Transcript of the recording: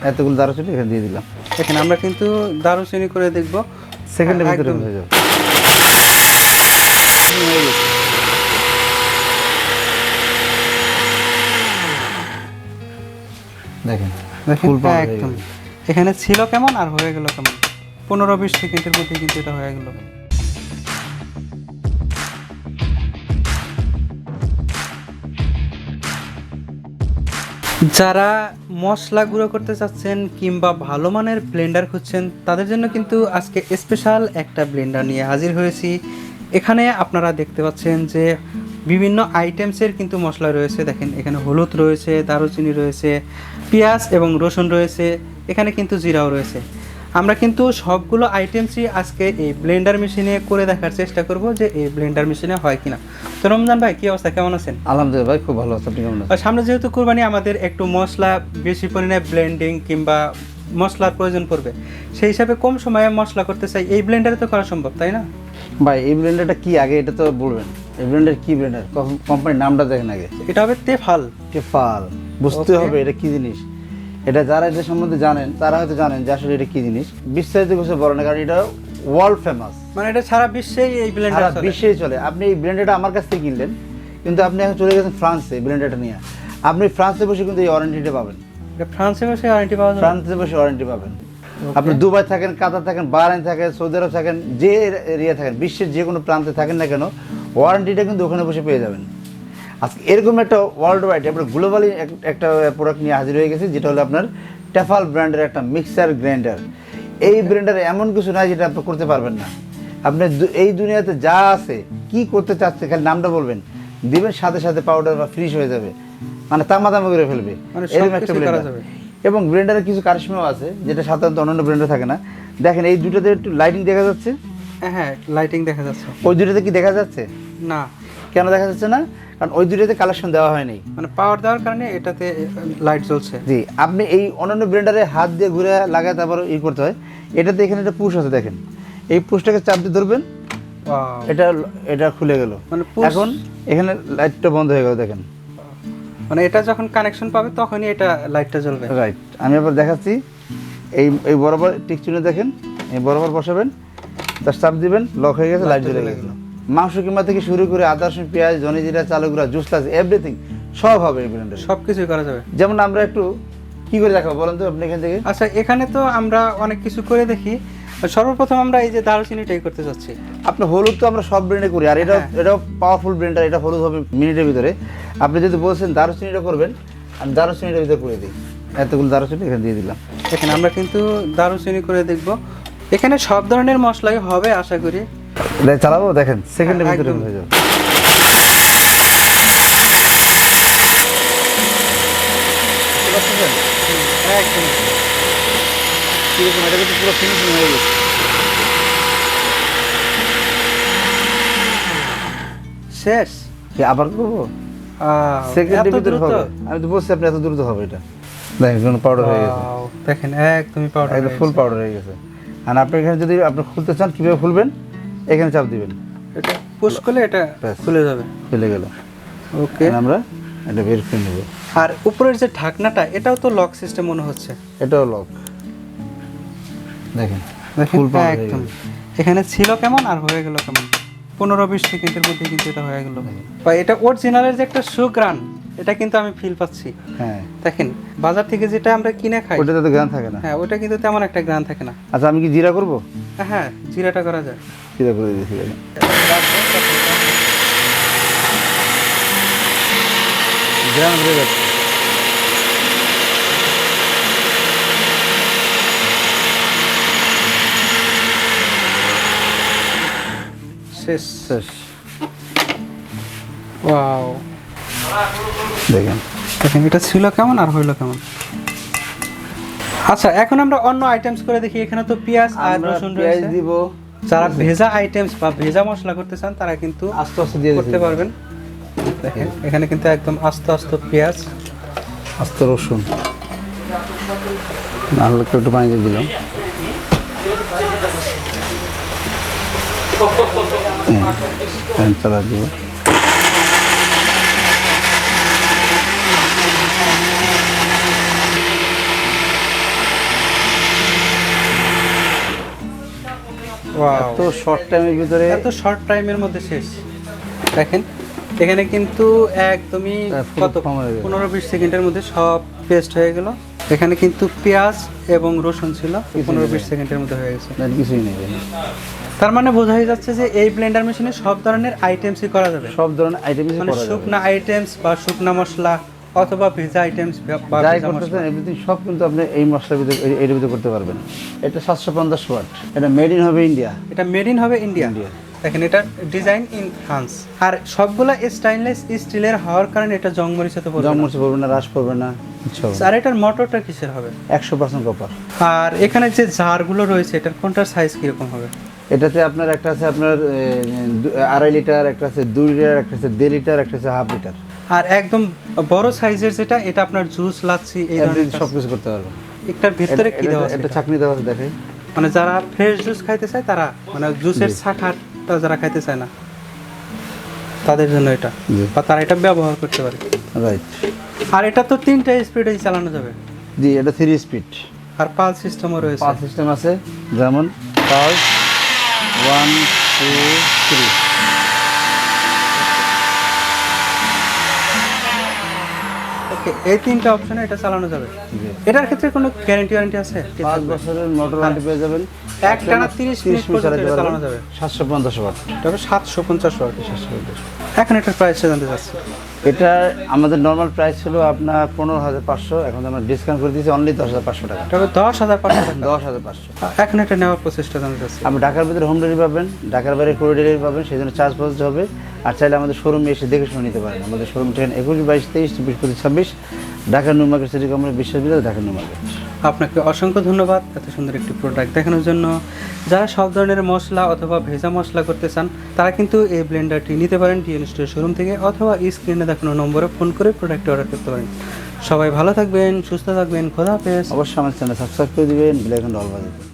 এতগুলো দারুচিনি এখানে দিয়ে দিলাম। এখানে আমরা কিন্তু দারুচিনি করে দেখব, সেকেন্ডের ভিতরে হয়ে যাবে। দেখেন ফুল পাউডার একদম। এখানে ছিল কেমন আর হয়ে গেল কেমন, 15-20 সেকেন্ডের মধ্যে কিন্তু এটা হয়ে গেল। যারা মশলা গুঁড়ো করতে চাচ্ছেন কিংবা ভালো মানের ব্লেন্ডার খুঁজছেন তাদের জন্য কিন্তু আজকে স্পেশাল একটা ব্লেন্ডার নিয়ে হাজির হয়েছি। এখানে আপনারা দেখতে পাচ্ছেন যে বিভিন্ন আইটেমসের কিন্তু মশলা রয়েছে। দেখেন এখানে হলুদ রয়েছে, দারুচিনি রয়েছে, পেঁয়াজ এবং রসুন রয়েছে, এখানে কিন্তু জিরাও রয়েছে। আমরা কিন্তু সবগুলো আইটেমসই আজকে এই ব্লেন্ডার মেশিনে করে দেখার চেষ্টা করব যে এই ব্লেন্ডার মেশিনে হয় কিনা। তো রমজান ভাই কি অবস্থা, কেমন আছেন? আলহামদুলিল্লাহ ভাই, খুব ভালো আছি। আপনি কেমন আছেন? সামনে যেহেতু কুরবানি, আমাদের একটু মশলা বেশি পরিমাণে ব্লেন্ডিং কিংবা মশলার প্রয়োজন পড়বে, সেই হিসাবে কম সময়ে মশলা করতে চাই, এই ব্লেন্ডারে তো করা সম্ভব, তাই না ভাই? এই ব্লেন্ডারটা কি আগে এটা তো বলবেন। এই ব্লেন্ডার কি ব্লেন্ডার, কোম্পানির নামটা দেখেন আগে। এটা হবে তেফাল। তেফাল বুঝতে হবে এটা কি জিনিস। এটা যারা এটা সম্বন্ধে জানেন তারা হয়তো জানেন যে আসলে এটা কি জিনিস। বিস্তারিত কিছু বলে না, কারণ এটা ওয়ার্ল্ড ফেমাস, মানে এটা সারা বিশ্বেই এই ব্লেন্ডার সারা বিশ্বেই চলে। আপনি এই ব্লেন্ডারটা আমার কাছ থেকে কিনলেন, কিন্তু আপনি এখন চলে গেছেন ফ্রান্সে ব্লেন্ডারটা নিয়ে। আপনি ফ্রান্সে বসে কিন্তু এই ওয়ারেন্টিটা পাবেন। ফ্রান্সে বসে ওয়ারেন্টি পাওয়া যাবে? ফ্রান্সে বসে ওয়ারেন্টি পাবেন। আপনি দুবাই থাকেন, কাতার থাকেন, বাহরাইন থাকেন, সৌদি আরব থাকেন, যে এরিয়া থাকেন, বিশ্বের যে কোনো প্রান্তে থাকেন না কেন, ওয়ারেন্টিটা কিন্তু ওখানে বসে পেয়ে যাবেন। আজকে এরকম একটা ওয়ার্ল্ড ওয়াইড আমরা গ্লোবালি একটা প্রোডাক্ট নিয়ে হাজির হয়ে গেছি, যেটা হলো আপনার টেফাল ব্র্যান্ডের একটা মিক্সার গ্রাইন্ডার। এই ব্র্যান্ডারে এমন কিছু নাই যেটা আপনি করতে পারবেন না। আপনি এই দুনিয়াতে যা আছে, কি করতে চাচ্ছে খালি নামটা বলবেন, দিবেন, সাথে সাথে পাউডার বা ফিনিশ হয়ে যাবে, মানে তামাতামা করে ফেলবে, এরকম একটা ব্লেন্ডার। এবং ব্লেন্ডারের কিছু কারিশমাও আছে যেটা সাধারণত অন্যান্য ব্লেন্ডারে থাকে না। দেখেন এই দুটোতে একটু লাইটিং দেখা যাচ্ছে। হ্যাঁ, লাইটিং দেখা যাচ্ছে। ওই দুটোতে কি দেখা যাচ্ছে না? কেন দেখা যাচ্ছে না? কারণ ওই দুটোতে কালেকশন দেওয়া হয়নি, মানে পাওয়ার দেওয়ার কারণে এটাতে লাইট জ্বলছে। জি, আপনি এই অন্যান্য ব্লেন্ডারে হাত দিয়ে ঘুরে লাগায় তারপর করতে হয়। এটাতে এখানে একটা পুশ আছে, দেখেন এই পুশটাকে চাপ দিয়ে ধরবেন, এটা খুলে গেল। মানে এখন এখানে লাইটটা বন্ধ হয়ে গেল, দেখেন। মানে এটা যখন কানেকশন পাবে তখনই এটা লাইটটা জ্বলবে। রাইট, আমি আবার দেখাচ্ছি। এই বরাবর টিক চিহ্ন দেখেন, এই বরাবর বসাবেন, তার চাপ দিবেন, লক হয়ে গেছে, লাইট জ্বলে গেল। মাংস কিমা থেকে শুরু করে আদা, রসুন, পেঁয়াজ, ধনে জিরা, চালু গুঁড়া, জুস লাস, এভরিথিং সব হবে এই ব্লেন্ডারে। সব কিছুই করা যাবে। যেমন আমরা একটু কি করে দেখাবো বলেন তো আপনি এখান থেকে? আচ্ছা, এখানে তো আমরা অনেক কিছু করে দেখি। সর্বপ্রথম আমরা এই যে দারুচিনিটাই করতে যাচ্ছি। আপনার হলুদ তো আমরা সব ব্লেন্ডে করি, আর এটাও পাওয়ারফুল ব্লেন্ডার। এটা হলুদ হবে মিনিটের ভিতরে। আপনি যদি বলছেন দারুচিনিটা করবেন, আমি দারুচিনিটার ভিতরে করে দিই। এতগুলো দারুচিনি এখানে দিয়ে দিলাম। এখানে আমরা কিন্তু দারুচিনি করে দেখব। এখানে সব ধরনের মশলাই হবে আশা করি। চালাবো, দেখেন সেকেন্ডের ভিতরে হয়ে যাবে। একদম কিরকম, এটা কিন্তু পুরো ফিনিশিং হয়ে গেছে। শেষ? আবার করবো? সেকেন্ডের ভিতরে হবে। আমি তো বলছি আপনি এত দ্রুত হবে। এটা দেখেন পাউডার হয়ে গেছে। দেখেন একদমই পাউডার, একদম ফুল পাউডার হয়ে গেছে। আর আপনি এখানে যদি আপনি খুলতে চান, কিভাবে খুলবেন, এখানে চাপ দিবেন, এটা পুশ করলে এটা খুলে যাবে। খুলে গেল। ওকে, আমরা এটা বের করে নেব। আর উপরের যে ঢাকনাটা, এটাও তো লক সিস্টেম মনে হচ্ছে। এটাও লক, দেখেন ফুল পাউডার একদম। এখানে ছিল কেমন আর হয়ে গেল কেমন, 15-20 সেকেন্ডের মধ্যে কিন্তু এটা হয়ে গেল। বা এটা অরিজিনালের যে একটা সুঘ্রাণ, এটা কিন্তু আমি ফিল পাচ্ছি। হ্যাঁ, দেখেন বাজার থেকে যেটা আমরা কিনে খাই ওটাতে তো গ্রান থাকে না। হ্যাঁ, ওটা কিন্তু তেমন একটা গ্রান থাকে না। আচ্ছা, আমি কি জিরা করব? হ্যাঁ, জিরাটা করা যায়। জিরা করে দিয়েছি। গ্রান হয়ে যাচ্ছে। শেষ শেষ। ওয়াও, দেখেন দেখেন এটা ছিল কেমন আর হইলো কেমন। আচ্ছা, এখন আমরা অন্য আইটেমস করে দেখি। এখানে তো পেঁয়াজ আর রসুন রয়েছে। দিব। যারা ভেজা আইটেমস বা ভেজা মশলা করতে চান তারা কিন্তু আস্তে আস্তে দিয়ে করতে পারবেন। দেখেন এখানে কিন্তু একদম আস্তে আস্তে পেঁয়াজ, আস্তে রসুন, হালকা একটু পানি দিয়ে দিলাম। চালা দিব। ওয়াও, এত শর্ট টাইমের ভিতরে, এত শর্ট টাইমের মধ্যে শেষ। দেখেন এখানে কিন্তু একদমই পুরো কত form হয়ে গেল। 15-20 সেকেন্ডের মধ্যে সব পেস্ট হয়ে গেল। এখানে কিন্তু পেঁয়াজ এবং রসুন ছিল, 15-20 সেকেন্ডের মধ্যে হয়ে গেছে। আর কিছুই নেই এখানে। তার মানে বোঝাই যাচ্ছে যে এই ব্লেন্ডার মেশিনে সব ধরনের আইটেমসই করা যাবে, সব ধরনের আইটেম মানে করা যাবে। শুকনা আইটেমস বা শুকনা মশলা অথবা ভেজা আইটেমস বা যাই ভেজা করতেছেন মশলা। এভরিথিং সব কিন্তু আপনি এই মশলার ভিতরে এর ভিতরে করতে পারবেন। এটা 750 ওয়াট, এটা মেড ইন হবে ইন্ডিয়া। এটা মেড ইন হবে ইন্ডিয়া। দেখেন এটা ডিজাইন ইন ফ্রান্স, আর সবগুলা স্টেইনলেস স্টিলের হওয়ার কারণে এটা জং মরিচাতে পড়বে জং না। মরিচা পড়বে না, রাস পড়বে না, কিছু হবে না। আর এটার মোটরটা কিসের হবে? 100% কপার। আর এখানে যে জারগুলো রয়েছে এটার কোনটার সাইজ কিরকম হবে? এটাতে আপনার একটা আছে আপনার 2.5 লিটার, একটা আছে 2 লিটার, একটা আছে 1.5 লিটার, একটা আছে 1/2 লিটার। আর একদম বড় সাইজের যেটা, এটা আপনার জুস লাচ্ছি এই ধরনের সব কিছু করতে পারবেন। একটার ভিতরে কি দেওয়া আছে? এটা চাকনি দেওয়া আছে দেখেন। মানে যারা ফ্রেশ জুস খাইতে চায় তারা, মানে জুসের শাখাটা যারা খাইতে চায় না তাদের জন্য এটা, জি। বা তারা এটা ব্যবহার করতে পারে। রাইট। আর এটা তো 3টা স্পিডেই চালানো যাবে। জি, এটা 3 স্পিড। আর পালস সিস্টেমও রয়েছে। পালস সিস্টেম আছে, যেমন পালস 1 2 3। ওকে, এই 3টা অপশনে এটা চালানো যাবে। জি। এটার ক্ষেত্রে কোনো গ্যারান্টি ওয়ারেন্টি আছে? 5 বছরের মোটর ওয়ারেন্টি পেয়ে যাবেন। একটানা 30 মিনিট পর্যন্ত এটা চালানো যাবে। 750 ওয়াট। এটা হবে 750 ওয়াট। এখন এটার প্রাইসটা জানতে চাচ্ছি। এটা আমাদের নরমাল প্রাইস ছিল আপনার 15,500, এখন আমরা ডিসকাউন্ট করে দিয়েছি অনলি 10,500 টাকা। এটা হবে 10,500 টাকা। 10,500। এখন এটা নেওয়ার প্রসেসটা জানতে চাচ্ছি। আপনি ঢাকার ভিতরে হোম ডেলিভারি পাবেন, ঢাকার বাইরে কোরিয়ার ডেলিভারি পাবেন, সেই জন্য চার্জ প্রসেস হবে। আর চাইলে আমাদের শোরুমে এসে দেখে শুনে নিতে পারেন। আমাদের শোরুম ঠিকানা 21, 22, 23, 24, 25, 26 Dhaka new market city company, বিশ্বাস বিদ্যালয়, ঢাকা নিউ মার্কেট। আপনাকে অসংখ্য ধন্যবাদ এত সুন্দর একটি প্রোডাক্ট দেখানোর জন্য। যারা সব ধরনের মশলা অথবা ভেজা মশলা করতে চান তারা কিন্তু এই ব্লেন্ডারটি নিতে পারেন ডিএন স্টোর শোরুম থেকে, অথবা স্ক্রিনে দেখানো নম্বরে ফোন করে প্রোডাক্ট অর্ডার করতে পারেন। সবাই ভালো থাকবেন, সুস্থ থাকবেন, খোদা হাফেজ। অবশ্যই আমার চ্যানেল সাবস্ক্রাইব করে দিবেন, বেল আইকনটা অল বাজিয়ে দিবেন।